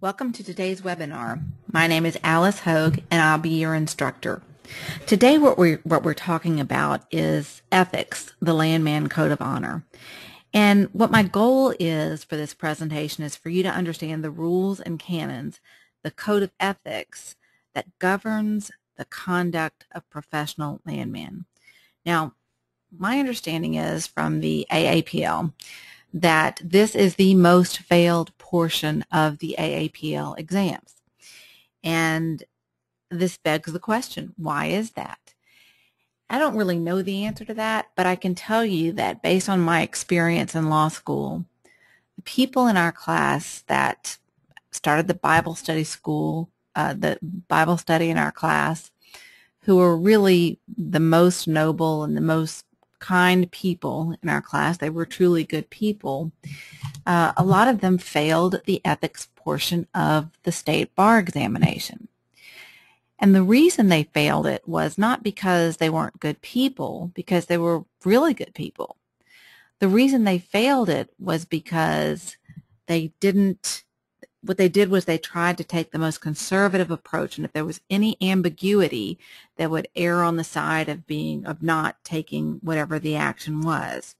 Welcome to today's webinar. My name is Alice Hogue and I'll be your instructor. Today what we're talking about is ethics, the Landman Code of Honor. And what my goal is for this presentation is for you to understand the rules and canons, the code of ethics that governs the conduct of professional landmen. Now, my understanding is from the AAPL that this is the most failed portion of the AAPL exams. And this begs the question, why is that? I don't really know the answer to that, but I can tell you that based on my experience in law school, the people in our class that started the Bible study in our class, who were really the most noble and the most kind people in our class, they were truly good people. A lot of them failed the ethics portion of the state bar examination. And the reason they failed it was not because they weren't good people, because they were really good people. The reason they failed it was because what they did was they tried to take the most conservative approach, and if there was any ambiguity, they would err on the side of not taking whatever the action was.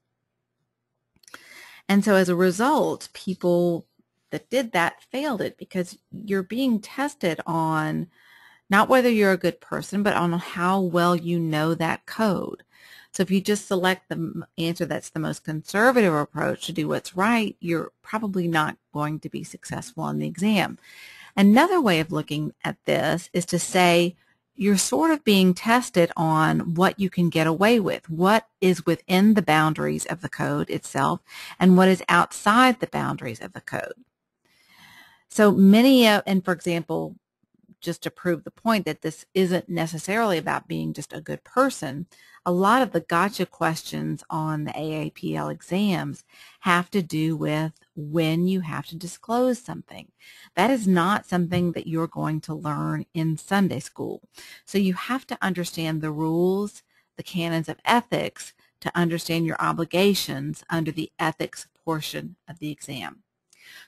And so as a result, people that did that failed it because you're being tested on not whether you're a good person, but on how well you know that code. So if you just select the answer that's the most conservative approach to do what's right, you're probably not going to be successful on the exam. Another way of looking at this is to say you're sort of being tested on what you can get away with, what is within the boundaries of the code itself, and what is outside the boundaries of the code. So and for example, just to prove the point that this isn't necessarily about being just a good person, a lot of the gotcha questions on the AAPL exams have to do with when you have to disclose something. That is not something that you're going to learn in Sunday school. So you have to understand the rules, the canons of ethics, to understand your obligations under the ethics portion of the exam.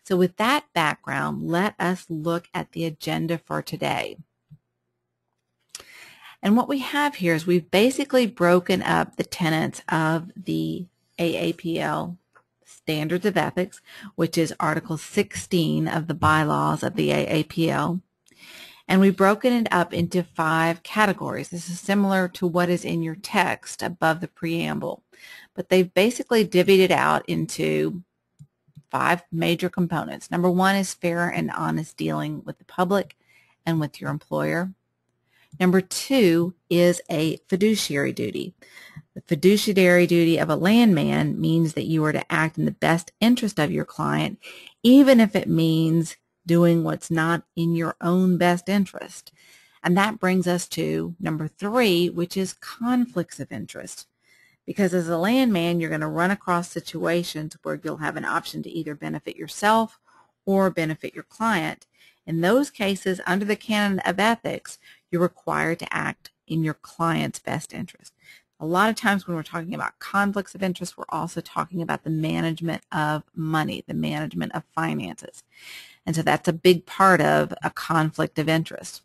So with that background, let us look at the agenda for today. And what we have here is we've basically broken up the tenets of the AAPL Standards of Ethics, which is Article 16 of the bylaws of the AAPL. And we've broken it up into 5 categories. This is similar to what is in your text above the preamble, but they've basically divvied it out into 5 major components. Number 1 is fair and honest dealing with the public and with your employer. Number 2 is a fiduciary duty. The fiduciary duty of a landman means that you are to act in the best interest of your client, even if it means doing what's not in your own best interest. And that brings us to number 3, which is conflicts of interest. Because as a landman, you're going to run across situations where you'll have an option to either benefit yourself or benefit your client. In those cases, under the canon of ethics, you're required to act in your client's best interest. A lot of times when we're talking about conflicts of interest, we're also talking about the management of money, the management of finances. And so that's a big part of a conflict of interest.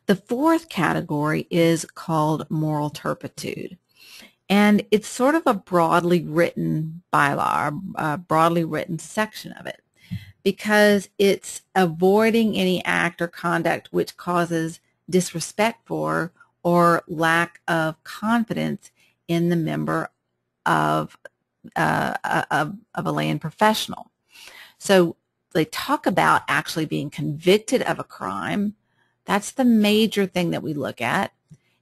The 4th category is called moral turpitude. And it's sort of a broadly written bylaw, a broadly written section of it, because it's avoiding any act or conduct which causes disrespect for or lack of confidence in the member of a land professional. So they talk about actually being convicted of a crime. That's the major thing that we look at,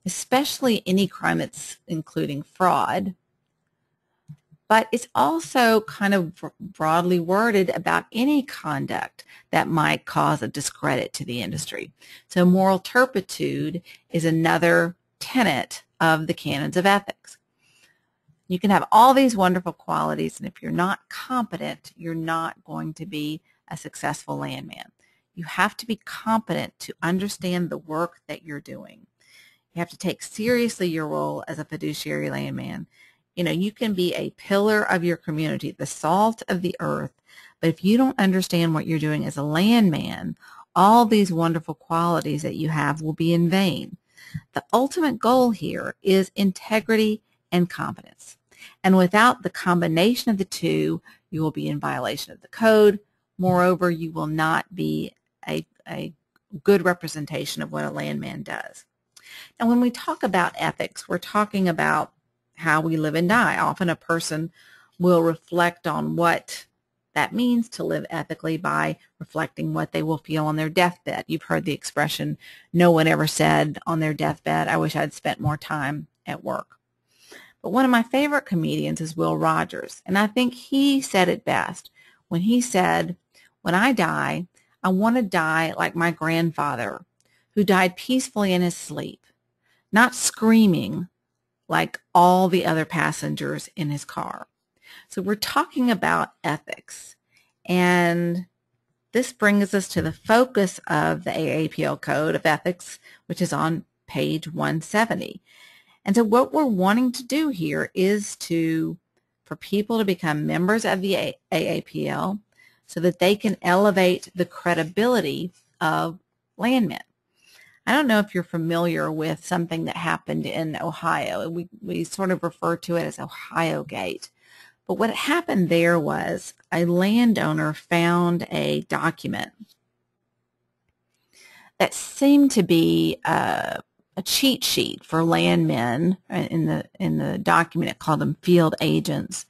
especially any crime that's including fraud. But it's also kind of broadly worded about any conduct that might cause a discredit to the industry. So moral turpitude is another tenet of the canons of ethics. You can have all these wonderful qualities, and if you're not competent, you're not going to be a successful landman. You have to be competent to understand the work that you're doing. You have to take seriously your role as a fiduciary landman. You know, you can be a pillar of your community, the salt of the earth, but if you don't understand what you're doing as a landman, all these wonderful qualities that you have will be in vain. The ultimate goal here is integrity and competence. And without the combination of the two, you will be in violation of the code. Moreover, you will not be a good representation of what a landman does. And when we talk about ethics, we're talking about how we live and die. Often a person will reflect on what that means to live ethically by reflecting what they will feel on their deathbed. You've heard the expression, no one ever said on their deathbed, I wish I'd spent more time at work. But one of my favorite comedians is Will Rogers, and I think he said it best when he said, when I die, I want to die like my grandfather, who died peacefully in his sleep, not screaming like all the other passengers in his car. So we're talking about ethics, and this brings us to the focus of the AAPL Code of Ethics, which is on page 170. And so what we're wanting to do here is for people to become members of the AAPL so that they can elevate the credibility of landmen. I don't know if you're familiar with something that happened in Ohio. We sort of refer to it as Ohio Gate. But what happened there was a landowner found a document that seemed to be a cheat sheet for landmen. In the document, it called them field agents,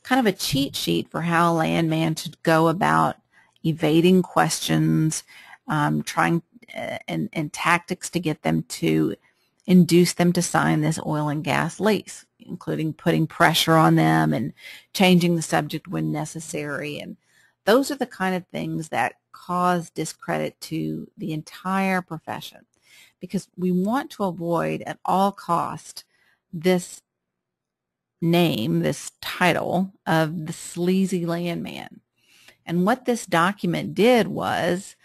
kind of a cheat sheet for how a landman should go about evading questions, trying and tactics to get them to induce them to sign this oil and gas lease, including putting pressure on them and changing the subject when necessary. And those are the kind of things that cause discredit to the entire profession, because we want to avoid at all cost this name, this title of the sleazy landman. And what this document did was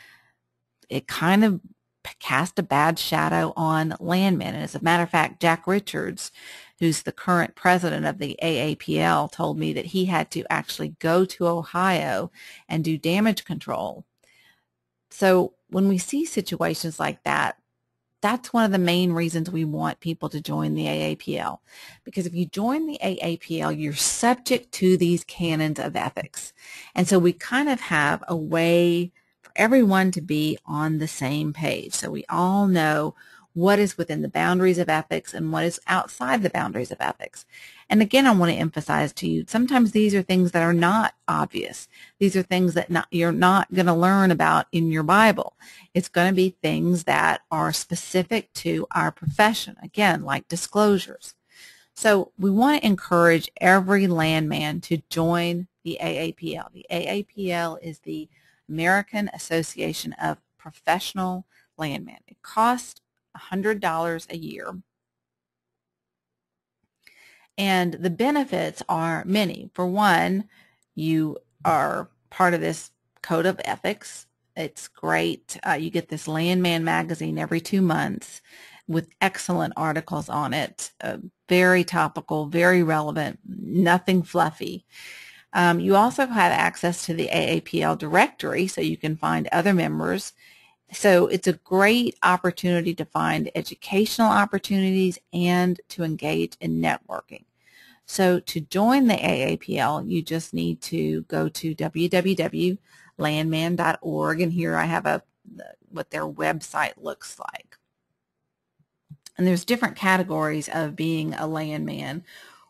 it kind of cast a bad shadow on landmen. And as a matter of fact, Jack Richards, who's the current president of the AAPL, told me that he had to actually go to Ohio and do damage control. So when we see situations like that, that's one of the main reasons we want people to join the AAPL. Because if you join the AAPL, you're subject to these canons of ethics. And so we kind of have a way for everyone to be on the same page. So we all know what is within the boundaries of ethics and what is outside the boundaries of ethics. And again, I want to emphasize to you, sometimes these are things that are not obvious. These are things that you're not going to learn about in your Bible. It's going to be things that are specific to our profession, again, like disclosures. So we want to encourage every landman to join the AAPL. The AAPL is the American Association of Professional Landmen. It costs $100 a year. And the benefits are many. For one, you are part of this code of ethics. It's great. You get this Landman magazine every 2 months with excellent articles on it. Very topical, very relevant, nothing fluffy. You also have access to the AAPL directory, so you can find other members. So it's a great opportunity to find educational opportunities and to engage in networking. So to join the AAPL, you just need to go to www.landman.org, and here I have what their website looks like. And there's different categories of being a landman.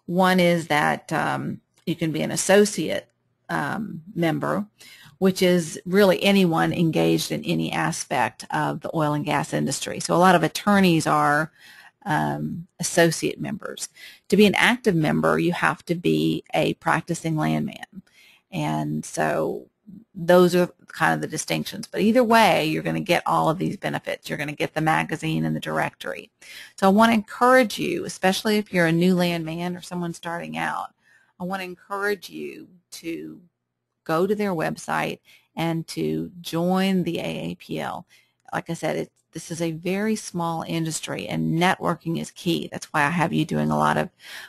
One is that you can be an associate member, which is really anyone engaged in any aspect of the oil and gas industry. So a lot of attorneys are associate members. To be an active member, you have to be a practicing landman. And so those are kind of the distinctions. But either way, you're going to get all of these benefits. You're going to get the magazine and the directory. So I want to encourage you, especially if you're a new landman or someone starting out, I want to encourage you to go to their website and to join the AAPL. like I said, this is a very small industry, and networking is key. That's why I have you doing a lot of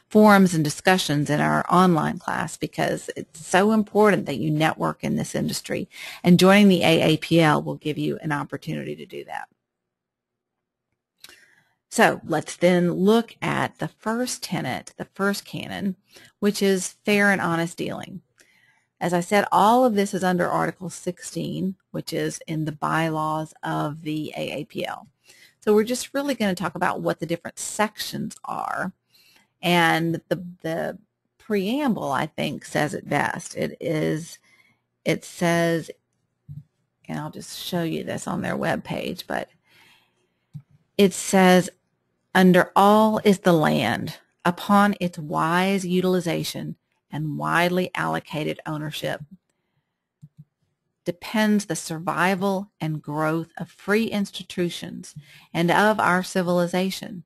forums and discussions in our online class, because it's so important that you network in this industry, and joining the AAPL will give you an opportunity to do that. So let's then look at the first tenet, the first canon, which is fair and honest dealing. As I said, all of this is under Article 16, which is in the bylaws of the AAPL. So we're just really going to talk about what the different sections are. And the preamble, I think, says it best. It says, and I'll just show you this on their webpage, but it says, under all is the land, upon its wise utilization and widely allocated ownership depends the survival and growth of free institutions and of our civilization.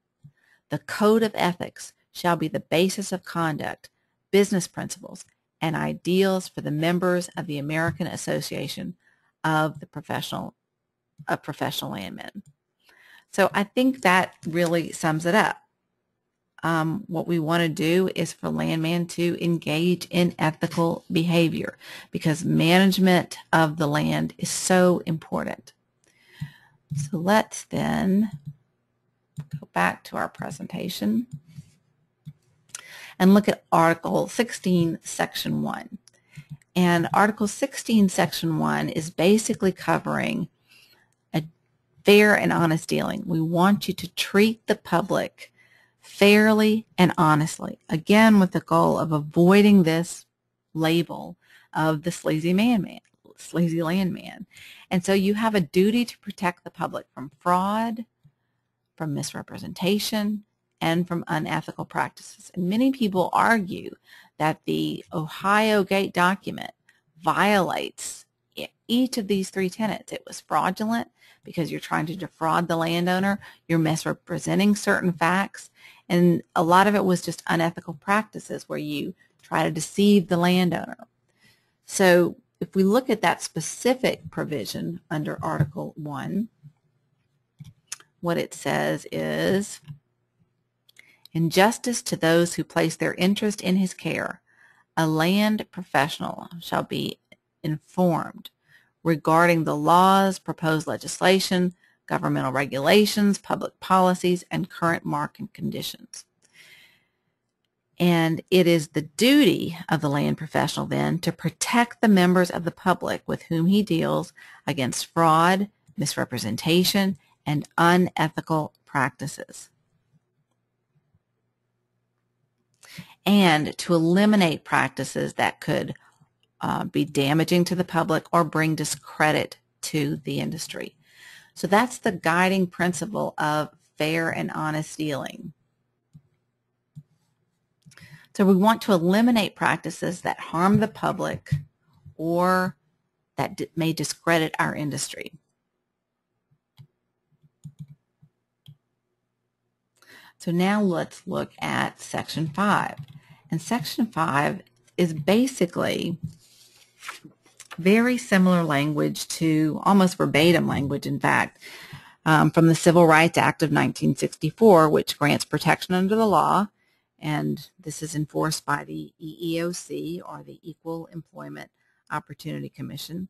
The code of ethics shall be the basis of conduct, business principles, and ideals for the members of the American Association of the Professional Landmen. So I think that really sums it up. What we want to do is for landmen to engage in ethical behavior, because management of the land is so important. So let's then go back to our presentation and look at Article 16, Section 1. And Article 16, Section 1 is basically covering a fair and honest dealing. We want you to treat the public fairly and honestly, again with the goal of avoiding this label of the sleazy landman. And so you have a duty to protect the public from fraud, from misrepresentation, and from unethical practices. And many people argue that the Ohio Gate document violates each of these three tenets. It was fraudulent because you're trying to defraud the landowner, you're misrepresenting certain facts, and a lot of it was just unethical practices where you try to deceive the landowner. So if we look at that specific provision under Article 1, what it says is, in justice to those who place their interest in his care, a land professional shall be informed regarding the laws, proposed legislation, governmental regulations, public policies, and current market conditions. And it is the duty of the land professional then to protect the members of the public with whom he deals against fraud, misrepresentation, and unethical practices, and to eliminate practices that could be damaging to the public or bring discredit to the industry. So that's the guiding principle of fair and honest dealing. So we want to eliminate practices that harm the public or that may discredit our industry. So now let's look at Section 5. And Section 5 is basically very similar language to, almost verbatim language, in fact, from the Civil Rights Act of 1964, which grants protection under the law, and this is enforced by the EEOC, or the Equal Employment Opportunity Commission,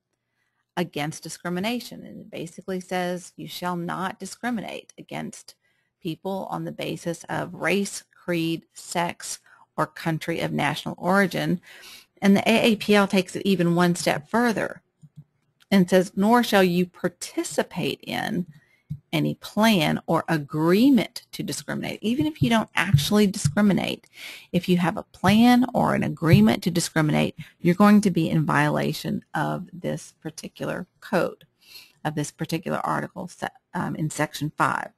against discrimination. And it basically says you shall not discriminate against people on the basis of race, creed, sex, or country of national origin. And the AAPL takes it even one step further and says, nor shall you participate in any plan or agreement to discriminate. Even if you don't actually discriminate, if you have a plan or an agreement to discriminate, you're going to be in violation of this particular code, of this particular article in Section 5.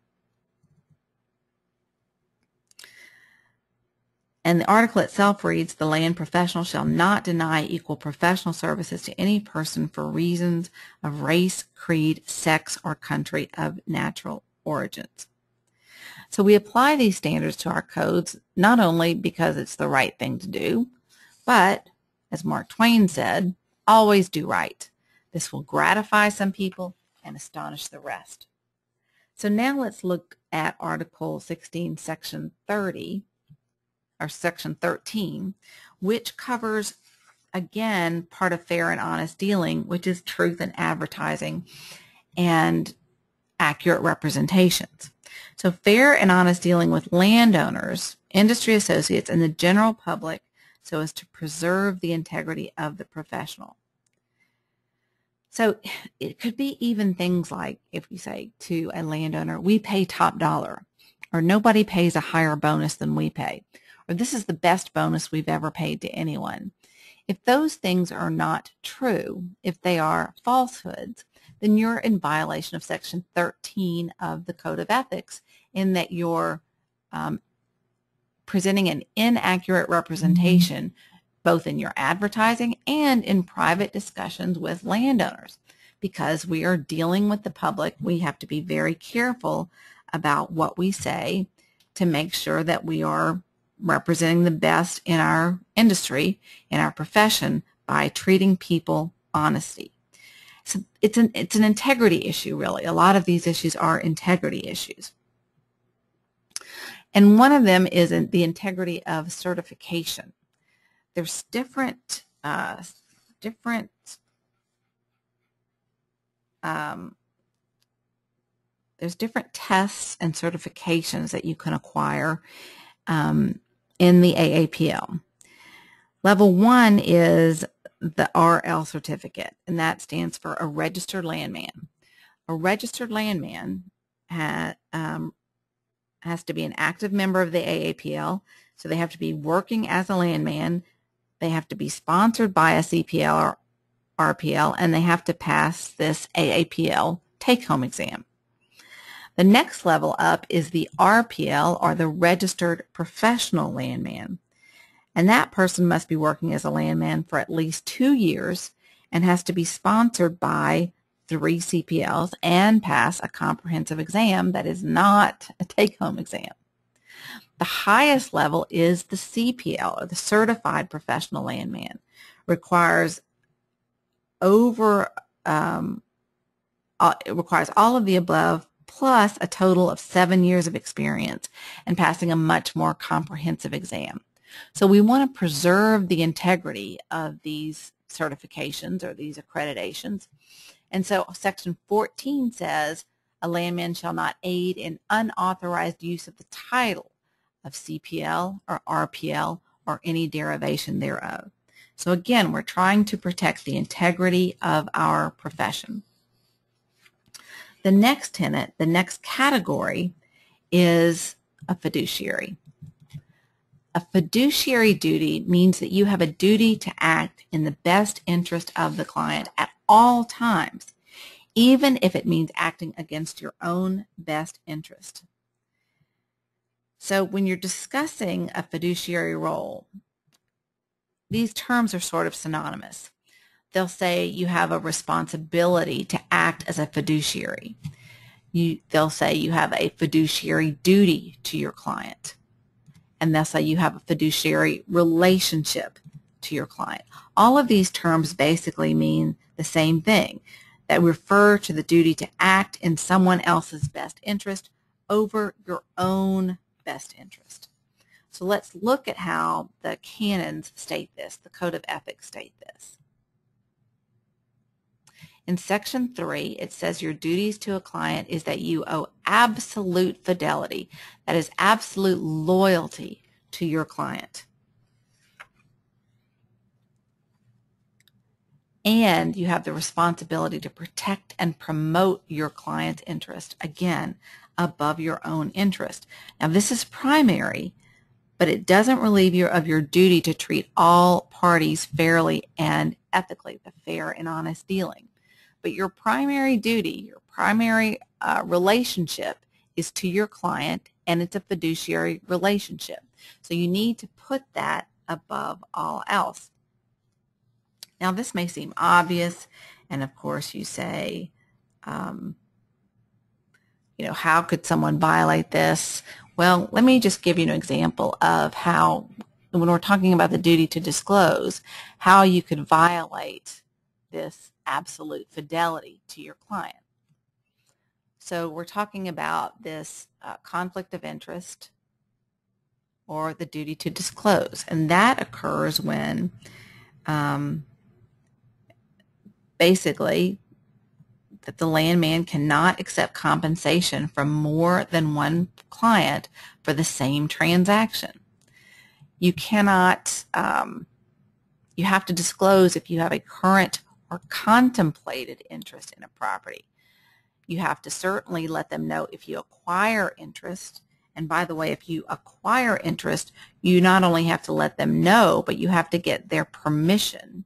And the article itself reads, the land professional shall not deny equal professional services to any person for reasons of race, creed, sex, or country of natural origins. So we apply these standards to our codes not only because it's the right thing to do, but, as Mark Twain said, always do right. This will gratify some people and astonish the rest. So now let's look at Article 16, Section 30, or Section 13, which covers, again, part of fair and honest dealing, which is truth in advertising and accurate representations. So fair and honest dealing with landowners, industry associates, and the general public so as to preserve the integrity of the professional. So it could be even things like if you say to a landowner, we pay top dollar, or nobody pays a higher bonus than we pay, or this is the best bonus we've ever paid to anyone. If those things are not true, if they are falsehoods, then you're in violation of Section 13 of the Code of Ethics in that you're presenting an inaccurate representation both in your advertising and in private discussions with landowners. Because we are dealing with the public, we have to be very careful about what we say to make sure that we are representing the best in our industry, in our profession, by treating people honestly. So it's an integrity issue, really. A lot of these issues are integrity issues. And one of them is the integrity of certification. There's different tests and certifications that you can acquire in the AAPL. Level 1 is the RL certificate, and that stands for a registered landman. A registered landman has to be an active member of the AAPL, so they have to be working as a landman. They have to be sponsored by a CPL or RPL, and they have to pass this AAPL take-home exam. The next level up is the RPL, or the Registered Professional Landman. And that person must be working as a landman for at least 2 years and has to be sponsored by 3 CPLs and pass a comprehensive exam that is not a take-home exam. The highest level is the CPL, or the Certified Professional Landman. Requires it requires all of the above plus a total of 7 years of experience and passing a much more comprehensive exam. So we want to preserve the integrity of these certifications or these accreditations. And so Section 14 says a landman shall not aid in unauthorized use of the title of CPL or RPL or any derivation thereof. So again, we're trying to protect the integrity of our profession. The next tenet, the next category, is a fiduciary. A fiduciary duty means that you have a duty to act in the best interest of the client at all times, even if it means acting against your own best interest. So when you're discussing a fiduciary role, these terms are sort of synonymous. They'll say you have a responsibility to act as a fiduciary. They'll say you have a fiduciary duty to your client. And they'll say you have a fiduciary relationship to your client. All of these terms basically mean the same thing, that refer to the duty to act in someone else's best interest over your own best interest. So let's look at how the canons state this, the Code of Ethics state this. In Section 3, it says your duties to a client is that you owe absolute fidelity, that is absolute loyalty to your client. And you have the responsibility to protect and promote your client's interest, again, above your own interest. Now, this is primary, but it doesn't relieve you of your duty to treat all parties fairly and ethically, the fair and honest dealing. But your primary duty, your primary relationship is to your client, and it's a fiduciary relationship. So you need to put that above all else. Now, this may seem obvious, and of course you say, how could someone violate this? Well, let me just give you an example of how, when we're talking about the duty to disclose, how you could violate this absolute fidelity to your client. So we're talking about this conflict of interest or the duty to disclose, and that occurs when basically that the landman cannot accept compensation from more than one client for the same transaction. You cannot, you have to disclose if you have a current or contemplated interest in a property. You have to certainly let them know if you acquire interest. And by the way, if you acquire interest, you not only have to let them know, but you have to get their permission.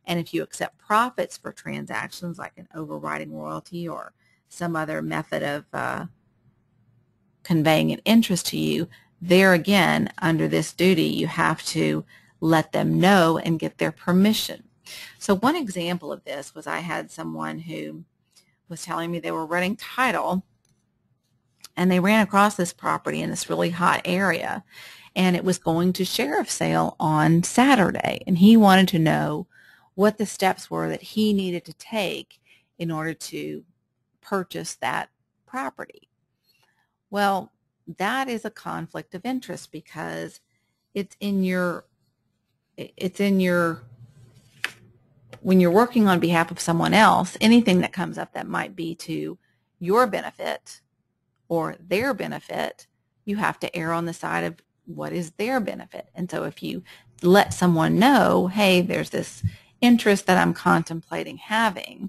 And if you accept profits for transactions like an overriding royalty or some other method of conveying an interest to you, there again, under this duty, you have to let them know and get their permission. So one example of this was I had someone who was telling me they were running title and they ran across this property in this really hot area, and it was going to sheriff's sale on Saturday, and he wanted to know what the steps were that he needed to take in order to purchase that property. Well, that is a conflict of interest because it's in your when you're working on behalf of someone else, anything that comes up that might be to your benefit or their benefit, you have to err on the side of what is their benefit. And so if you let someone know, hey, there's this interest that I'm contemplating having,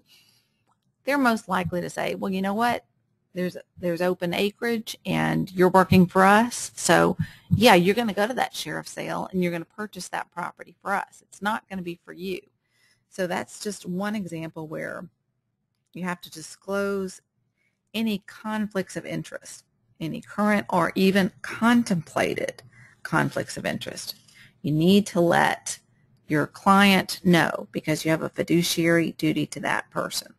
they're most likely to say, well, you know what? There's open acreage and you're working for us. So yeah, you're going to go to that sheriff's sale and you're going to purchase that property for us. It's not going to be for you. So that's just one example where you have to disclose any conflicts of interest, any current or even contemplated conflicts of interest. You need to let your client know because you have a fiduciary duty to that person.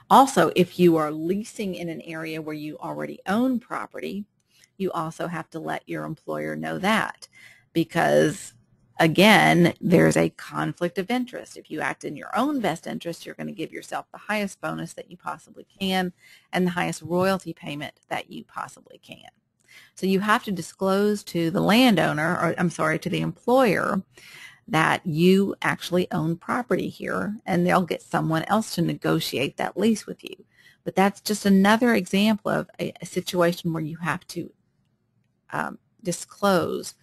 Also, if you are leasing in an area where you already own property, you also have to let your employer know that because, again, there's a conflict of interest. If you act in your own best interest, you're going to give yourself the highest bonus that you possibly can and the highest royalty payment that you possibly can. So you have to disclose to the landowner, or I'm sorry, to the employer, that you actually own property here, and they'll get someone else to negotiate that lease with you. But that's just another example of a situation where you have to disclose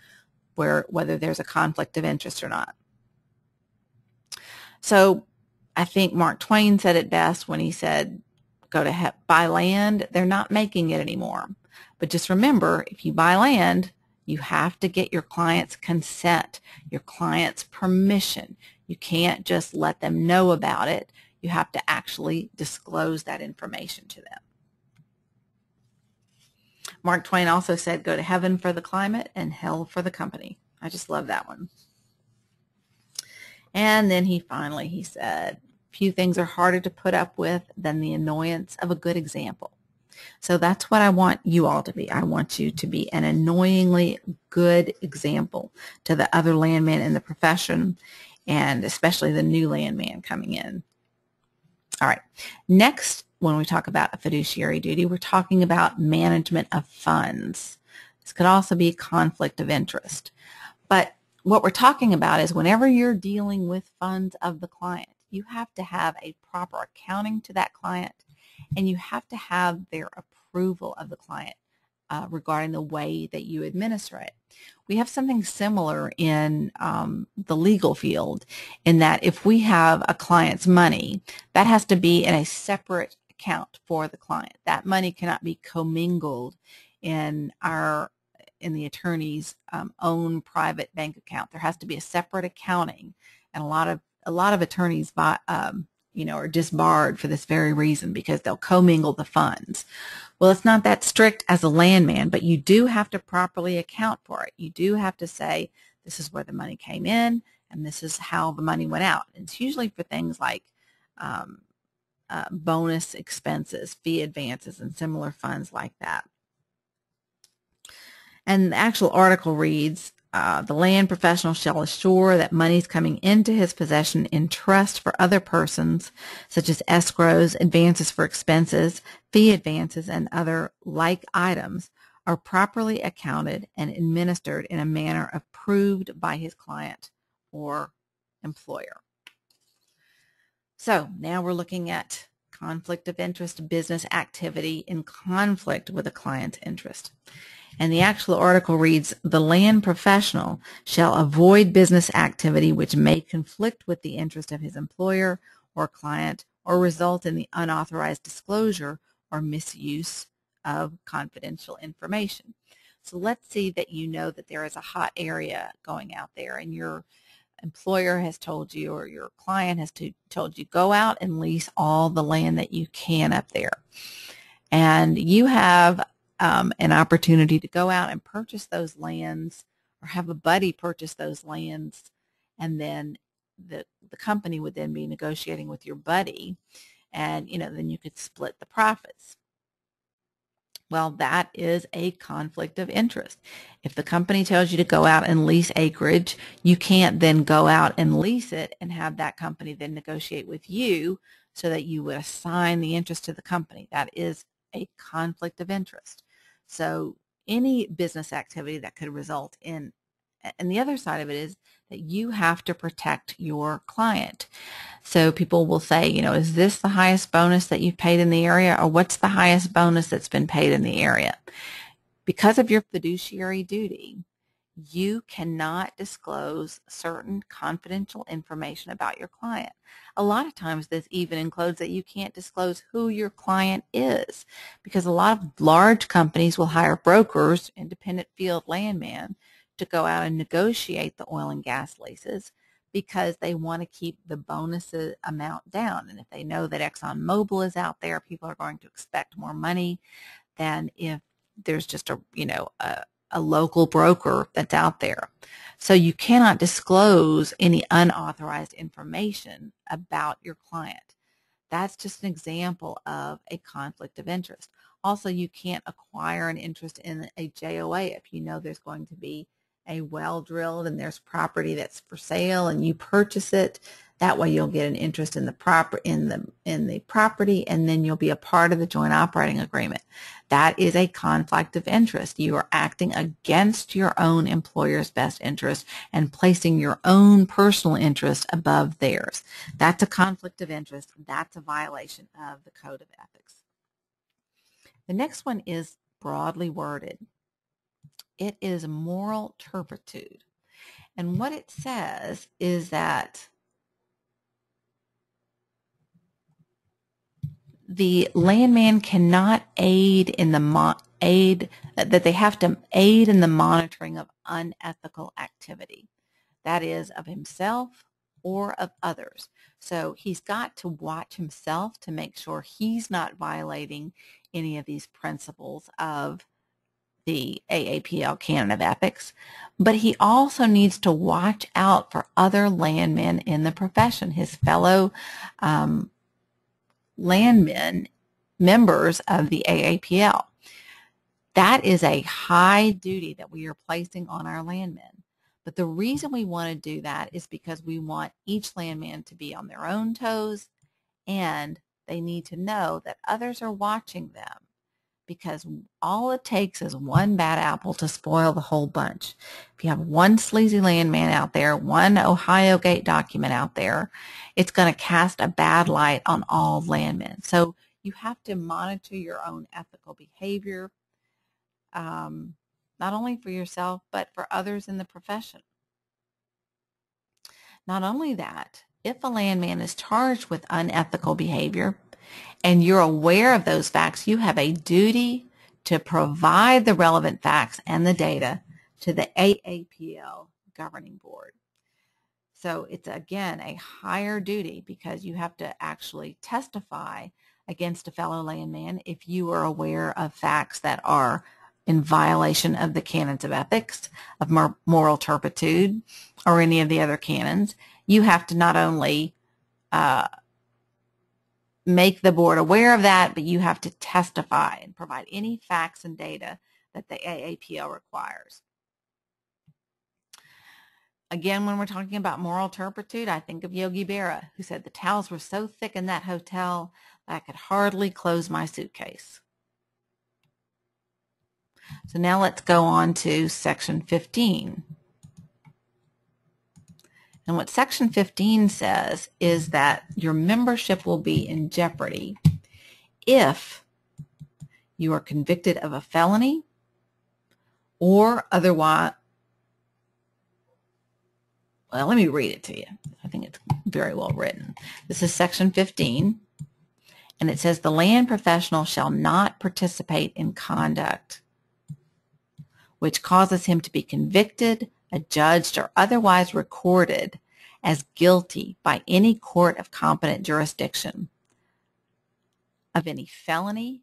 whether there's a conflict of interest or not. So I think Mark Twain said it best when he said, buy land, they're not making it anymore. But just remember, if you buy land, you have to get your client's consent, your client's permission. You can't just let them know about it. You have to actually disclose that information to them. Mark Twain also said, go to heaven for the climate and hell for the company. I just love that one. And then he said, few things are harder to put up with than the annoyance of a good example. So that's what I want you all to be. I want you to be an annoyingly good example to the other landmen in the profession, and especially the new landman coming in. All right. Next, when we talk about a fiduciary duty, we're talking about management of funds. This could also be conflict of interest. But what we're talking about is whenever you're dealing with funds of the client, you have to have a proper accounting to that client, and you have to have their approval of the client regarding the way that you administer it. We have something similar in the legal field in that if we have a client's money, that has to be in a separate account for the client. That money cannot be commingled in the attorney's own private bank account. There has to be a separate accounting, and a lot of attorneys are disbarred for this very reason because they'll commingle the funds. Well, it's not that strict as a landman, but you do have to properly account for it. You do have to say, this is where the money came in, and this is how the money went out. And it's usually for things like bonus expenses, fee advances, and similar funds like that. And the actual article reads, The land professional shall assure that monies coming into his possession in trust for other persons, such as escrows, advances for expenses, fee advances, and other like items, are properly accounted and administered in a manner approved by his client or employer. So now we're looking at conflict of interest, business activity in conflict with a client's interest. And the actual article reads, the land professional shall avoid business activity which may conflict with the interest of his employer or client or result in the unauthorized disclosure or misuse of confidential information. So let's see that you know that there is a hot area going out there and your employer has told you or your client has told you go out and lease all the land that you can up there. And you have an opportunity to go out and purchase those lands or have a buddy purchase those lands, and then the company would then be negotiating with your buddy, and then you could split the profits. Well, that is a conflict of interest. If the company tells you to go out and lease acreage, you can't then go out and lease it and have that company then negotiate with you so that you would assign the interest to the company. That is a conflict of interest. So any business activity that could result in, and the other side of it is that you have to protect your client. So people will say, is this the highest bonus that you've paid in the area, or what's the highest bonus that's been paid in the area? Because of your fiduciary duty, you cannot disclose certain confidential information about your client. A lot of times this even includes that you can't disclose who your client is, because a lot of large companies will hire brokers, independent field landmen, to go out and negotiate the oil and gas leases because they want to keep the bonus amount down. And if they know that ExxonMobil is out there, people are going to expect more money than if there's just a local broker that's out there. So you cannot disclose any unauthorized information about your client. That's just an example of a conflict of interest. Also, you can't acquire an interest in a JOA if you know there's going to be a well drilled and there's property that's for sale and you purchase it. That way you'll get an interest in the property, and then you'll be a part of the joint operating agreement. That is a conflict of interest. You are acting against your own employer's best interest and placing your own personal interest above theirs. That's a conflict of interest. That's a violation of the Code of Ethics. The next one is broadly worded. It is moral turpitude. And what it says is that the landman cannot aid in the that they have to aid in the monitoring of unethical activity, that is, of himself or of others. So he's got to watch himself to make sure he's not violating any of these principles of the AAPL canon of ethics, but he also needs to watch out for other landmen in the profession, his fellow landmen, members of the AAPL. That is a high duty that we are placing on our landmen. But the reason we want to do that is because we want each landman to be on their own toes, and they need to know that others are watching them, because all it takes is one bad apple to spoil the whole bunch. If you have one sleazy landman out there, one Ohio Gate document out there, it's going to cast a bad light on all landmen. So you have to monitor your own ethical behavior, not only for yourself, but for others in the profession. Not only that, if a landman is charged with unethical behavior and you're aware of those facts, you have a duty to provide the relevant facts and the data to the AAPL governing board. So it's, again, a higher duty because you have to actually testify against a fellow landman if you are aware of facts that are in violation of the canons of ethics, of moral turpitude, or any of the other canons. You have to not only make the board aware of that, but you have to testify and provide any facts and data that the AAPL requires. Again, when we're talking about moral turpitude, I think of Yogi Berra, who said the towels were so thick in that hotel that I could hardly close my suitcase. So now let's go on to Section 15. And what Section 15 says is that your membership will be in jeopardy if you are convicted of a felony or otherwise. Well, let me read it to you. I think it's very well written. This is Section 15, and it says the land professional shall not participate in conduct which causes him to be convicted, adjudged, or otherwise recorded as guilty by any court of competent jurisdiction of any felony,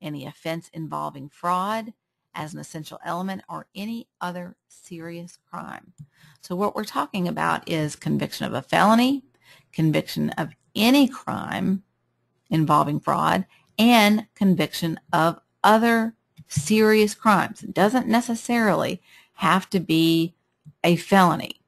any offense involving fraud as an essential element, or any other serious crime. So what we're talking about is conviction of a felony, conviction of any crime involving fraud, and conviction of other serious crimes. It doesn't necessarily have to be a felony.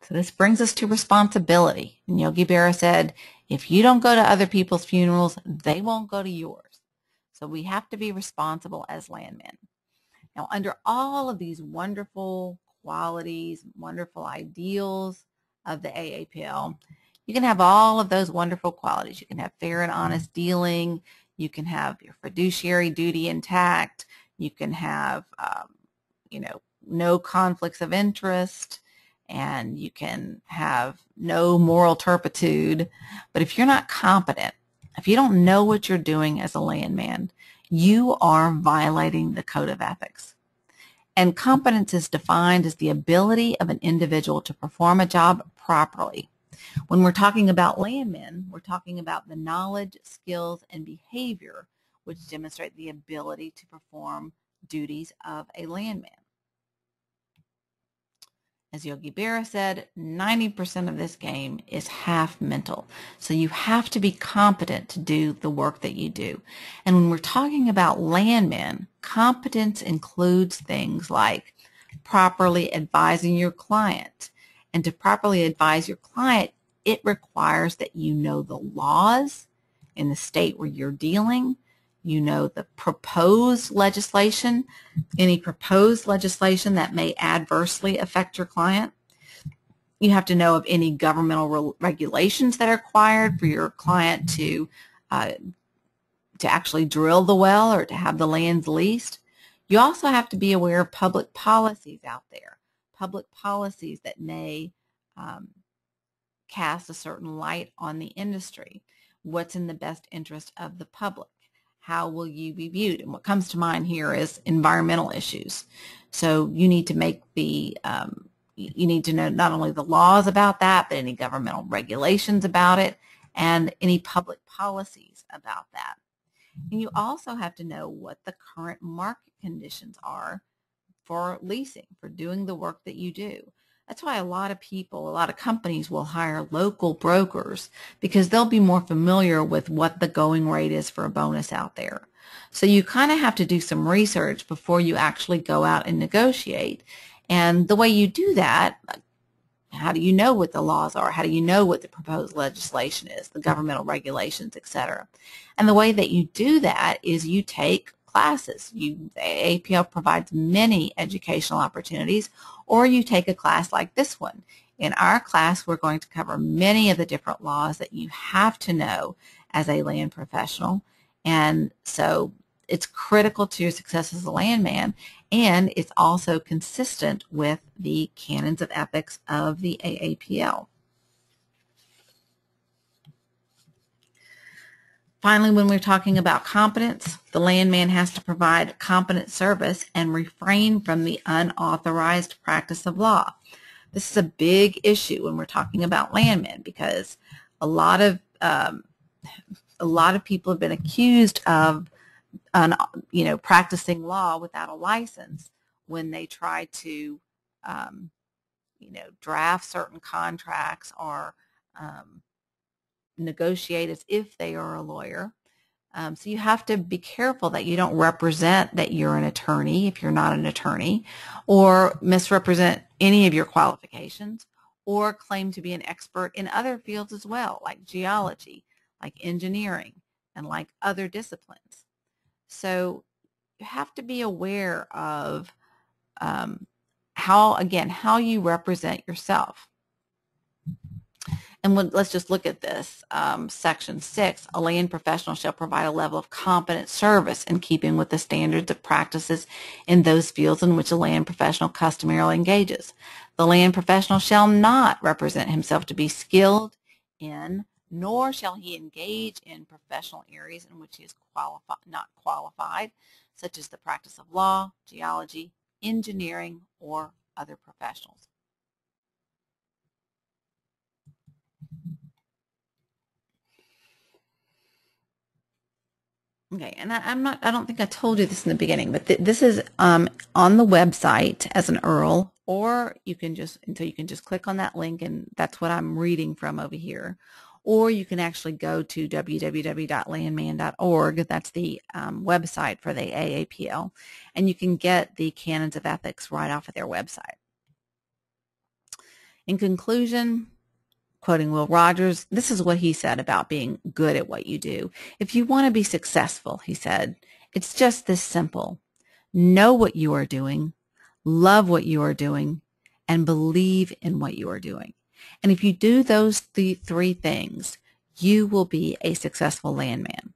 So this brings us to responsibility. And Yogi Berra said, if you don't go to other people's funerals, they won't go to yours. So we have to be responsible as landmen. Now, under all of these wonderful qualities, wonderful ideals of the AAPL, you can have all of those wonderful qualities. You can have fair and honest dealing. You can have your fiduciary duty intact. You can have, no conflicts of interest, and you can have no moral turpitude. But if you're not competent, if you don't know what you're doing as a landman, you are violating the code of ethics. And competence is defined as the ability of an individual to perform a job properly. When we're talking about landmen, we're talking about the knowledge, skills, and behavior which demonstrate the ability to perform duties of a landman. As Yogi Berra said, 90% of this game is half mental. So you have to be competent to do the work that you do. And when we're talking about landmen, competence includes things like properly advising your client. And to properly advise your client, it requires that you know the laws in the state where you're dealing. You know the proposed legislation, any proposed legislation that may adversely affect your client. You have to know of any governmental regulations that are required for your client to actually drill the well or to have the lands leased. You also have to be aware of public policies out there, public policies that may cast a certain light on the industry. What's in the best interest of the public? How will you be viewed? And what comes to mind here is environmental issues. So you need to make you need to know not only the laws about that, but any governmental regulations about it and any public policies about that. And you also have to know what the current market conditions are for leasing, for doing the work that you do. That's why a lot of companies will hire local brokers because they'll be more familiar with what the going rate is for a bonus out there. So you kind of have to do some research before you actually go out and negotiate. And the way you do that, how do you know what the laws are? How do you know what the proposed legislation is, the governmental regulations, etc.? And the way that you do that is you take classes. The AAPL provides many educational opportunities, or you take a class like this one. In our class, we're going to cover many of the different laws that you have to know as a land professional. And so it's critical to your success as a landman, and it's also consistent with the canons of ethics of the AAPL. Finally, when we're talking about competence, the landman has to provide competent service and refrain from the unauthorized practice of law. This is a big issue when we're talking about landmen because a lot of people have been accused of practicing law without a license when they try to draft certain contracts or negotiate as if they are a lawyer. So you have to be careful that you don't represent that you're an attorney if you're not an attorney, or misrepresent any of your qualifications, or claim to be an expert in other fields as well, like geology, like engineering, and like other disciplines. So you have to be aware of how you represent yourself. And let's just look at this. Section 6, a land professional shall provide a level of competent service in keeping with the standards of practices in those fields in which a land professional customarily engages. The land professional shall not represent himself to be skilled in, nor shall he engage in professional areas in which he is not qualified, such as the practice of law, geology, engineering, or other professionals. Okay, and I don't think I told you this in the beginning, but this is on the website as an URL, or you can just click on that link, and that's what I'm reading from over here. Or you can actually go to www.landman.org. That's the website for the AAPL, and you can get the Canons of Ethics right off of their website. In conclusion, quoting Will Rogers, this is what he said about being good at what you do. If you want to be successful, he said, it's just this simple. Know what you are doing, love what you are doing, and believe in what you are doing. And if you do those three things, you will be a successful landman.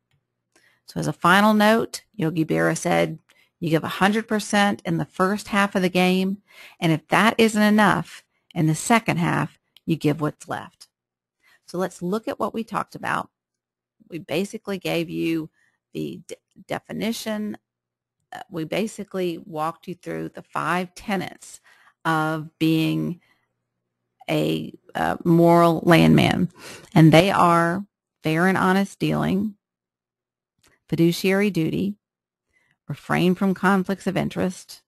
So as a final note, Yogi Berra said, you give 100% in the first half of the game, and if that isn't enough, in the second half, you give what's left. So let's look at what we talked about. We basically gave you the definition. We basically walked you through the 5 tenets of being a moral landman, and they are fair and honest dealing, fiduciary duty, refrain from conflicts of interest,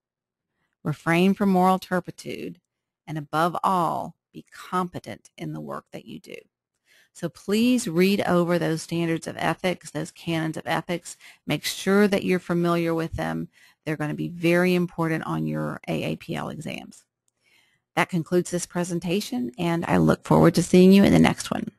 refrain from moral turpitude, and above all, be competent in the work that you do. So please read over those standards of ethics, those canons of ethics. Make sure that you're familiar with them. They're going to be very important on your AAPL exams. That concludes this presentation, and I look forward to seeing you in the next one.